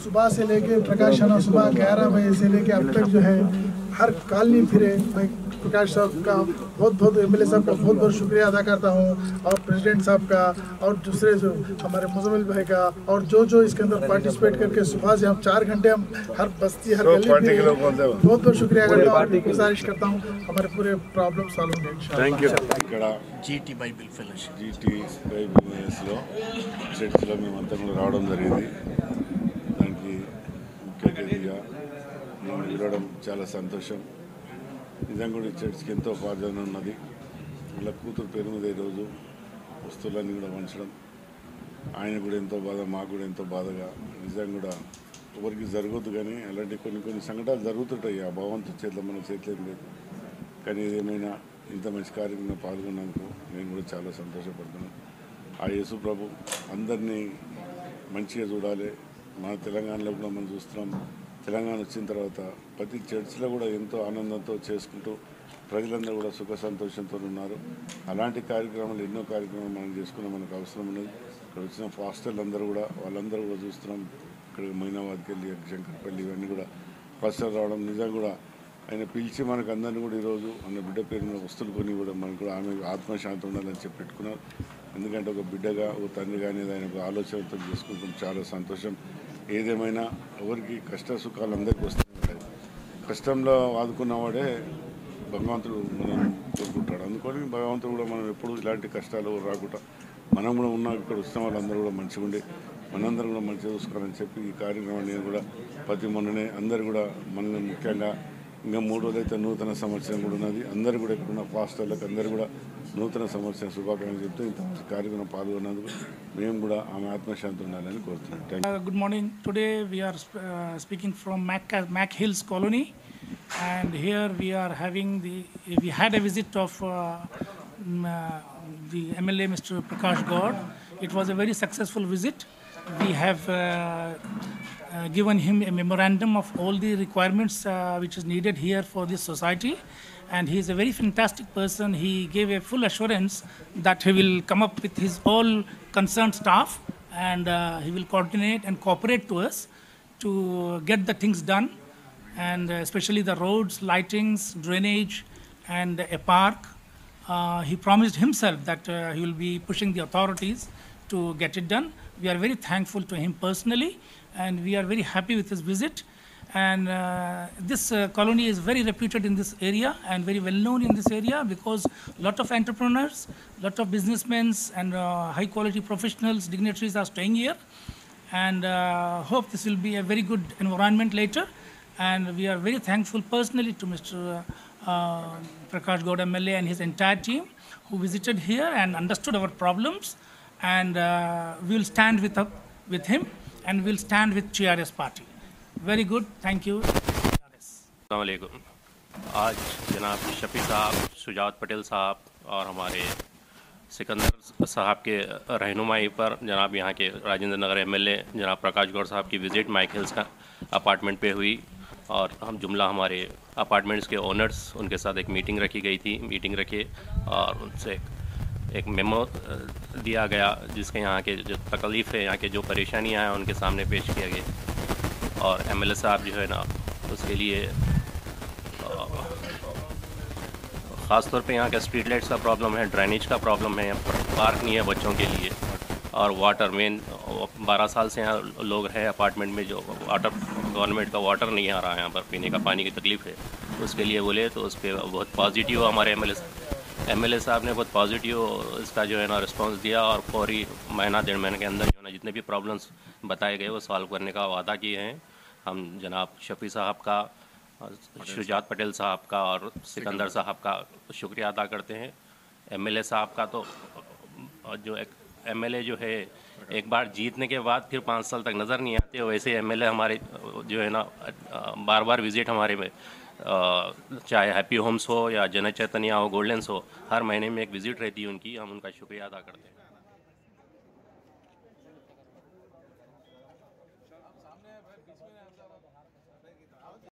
सुबह से लेके प्रकाश राणा सुबह 11 बजे से लेके अब तक जो है हर कॉलोनी फिरे। मैं प्रकाश साहब का बहुत एमएलए साहब का बहुत शुक्रिया अदा करता हूँ, और प्रेसिडेंट साहब का, और दूसरे जो हमारे मुजम्मिल भाई का, और जो इसके अंदर पार्टिसिपेट करके सुबह से हम 4 घंटे हम हर बस्ती हर गली फिरे। बहुत शुक्रिया करता हूँ, गुजारिश करता हूँ हमारे पूरे प्रॉब्लम सॉल्व होंगे इंशाअल्लाह। జీటీ బైబిల్ ఫెలోషిప్ బైబిల్స్లో చర్చిలో మేమంతా కూడా రావడం జరిగింది. దానికి ముఖ్య అతిథిగా నేను వినడం చాలా సంతోషం. నిజంగా కూడా ఈ చర్చికి ఎంతో ప్రార్థన ఉన్నది. ఇలా కూతురు పేరు మీద ఈరోజు వస్తువులన్నీ కూడా పంచడం ఆయన కూడా ఎంతో బాధ, మాకు కూడా ఎంతో బాధగా. నిజంగా కూడా ఎవరికి జరగద్దు, కానీ అలాంటి కొన్ని సంఘటనలు జరుగుతుంటాయి. ఆ భగవంతుడి చేతిలో మన చేతిలో ఏం లేదు. కానీ ఏదేమైనా ఇంత మంచి కార్యక్రమంలో పాల్గొన్నందుకు నేను కూడా చాలా సంతోషపడుతున్నాను. ఆ యేసు ప్రభు అందరినీ మంచిగా చూడాలి. మన తెలంగాణలో కూడా మనం చూస్తున్నాం. తెలంగాణ వచ్చిన తర్వాత ప్రతి చర్చిలో కూడా ఎంతో ఆనందంతో చేసుకుంటూ ప్రజలందరూ కూడా సుఖ సంతోషంతో ఉన్నారు. అలాంటి కార్యక్రమాలు ఎన్నో కార్యక్రమాలు మనం చేసుకున్నాం, మనకు అవసరం ఉన్నది. ఇక్కడ వచ్చిన ఫాస్టర్లు అందరూ కూడా వాళ్ళందరూ కూడా చూస్తున్నాం. ఇక్కడ మైనాబాద్కి వెళ్ళి శంకర్పల్లి ఇవన్నీ కూడా ఫాస్టర్ రావడం నిజంగా కూడా ఆయన పిలిచి మనకు అందరినీ కూడా ఈరోజు అన్న బిడ్డ పేరు మీద వస్తువులు కొని కూడా మనకు కూడా ఆమె ఆత్మశాంతి ఉండాలని చెప్పి పెట్టుకున్నారు. ఎందుకంటే ఒక బిడ్డగా ఒక తండ్రి కానీ ఆయన ఒక ఆలోచనతో చేసుకుంటాం, చాలా సంతోషం. ఏదేమైనా ఎవరికి కష్ట సుఖాలు అందరికీ వస్తూ ఉంటాయి. కష్టంలో ఆదుకున్నవాడే భగవంతుడు మనం కోరుకుంటాడు. అందుకని భగవంతుడు కూడా మనం ఎప్పుడు ఇలాంటి కష్టాలు రాకుండా మనం కూడా ఉన్న ఇక్కడ వచ్చిన వాళ్ళందరూ కూడా మంచిగా ఉండి మనందరం కూడా మంచిగా చూసుకోవాలని చెప్పి ఈ కార్యక్రమాన్ని నేను కూడా ప్రతి మొన్ననే అందరూ కూడా మనల్ని ముఖ్యంగా ఇంకా 3 రోజులైతే నూతన సంవత్సరం కూడా ఉన్నది. అందరూ కూడా ఇక్కడ ఉన్న పాస్టర్లకు అందరూ కూడా నూతన సంవత్సరం శుభాకాంక్షలు చెప్తూ ఇంత కార్యక్రమం పాల్గొన్నందుకు మేము కూడా ఆమె ఆత్మశాంతి ఉండాలని కోరుతున్నాం. Good morning. Today we are speaking from Mac Hills Colony, and here we had a visit of the MLA Mr. Prakash God. It was a very successful visit. We have given him a memorandum of all the requirements which is needed here for this society, and he is a very fantastic person. He gave a full assurance that he will come up with his all concerned staff, and he will coordinate and cooperate to us to get the things done, and especially the roads, lightings, drainage, and a park. He promised himself that he will be pushing the authorities to get it done. We are very thankful to him personally, and we are very happy with his visit. And this colony is very reputed in this area and very well known in this area, because lot of entrepreneurs, lot of businessmen and high quality professionals, dignitaries are staying here, and hope this will be a very good environment later. And we are very thankful personally to Mr. Prakash Gaud MLA and his entire team who visited here and understood our problems, and we will stand with him, and we will stand with TRS party. Very good. Thank you. अस्सलाम वालेकुम। आज जनाब शफी साहब, शुजात पटेल साहब और हमारे सिकंदर साहब के रहनुमाई पर जनाब यहाँ के राजेंद्र नगर MLA जनाब प्रकाश गौड़ साहब की विज़िट माइक हिल्स का अपार्टमेंट पे हुई, और हम जुमला हमारे अपार्टमेंट्स के ओनर्स उनके साथ एक मीटिंग रखी गई थी। मीटिंग रखी और उनसे एक मेमो दिया गया, जिसके यहाँ के जो तकलीफ़ है, यहाँ के जो परेशानियाँ हैं उनके सामने पेश किया गया। और MLA साहब जो है ना, उसके लिए ख़ास तौर पे यहाँ का स्ट्रीट लाइट्स का प्रॉब्लम है, ड्रेनेज का प्रॉब्लम है, पार्क नहीं है बच्चों के लिए, और वाटर मेन 12 साल से यहाँ लोग हैं अपार्टमेंट में, जो वाटर गवर्नमेंट का वाटर नहीं आ रहा है यहाँ पर, पीने का पानी की तकलीफ़ है। उसके लिए बोले तो उस पर बहुत पॉजिटिव हमारे MLA साहब ने बहुत पॉजिटिव इसका जो है ना रिस्पांस दिया, और फौरी महीना 1.5 महीने के अंदर जो है ना जितने भी प्रॉब्लम्स बताए गए वो सॉल्व करने का वादा किए हैं। हम जनाब शफी साहब का, शुजात पटेल साहब का और सिकंदर साहब का शुक्रिया अदा करते हैं। MLA साहब का तो जो एक MLA जो है एक बार जीतने के बाद फिर 5 साल तक नज़र नहीं आते, वैसे MLA हमारे जो है ना बार बार विज़िट हमारे में, चाहे हैप्पी होम्स हो या जन चैतन्य हो, गोल्डन्स हो, हर महीने में एक विज़िट रहती है उनकी। हम उनका शुक्रिया अदा करते हैं।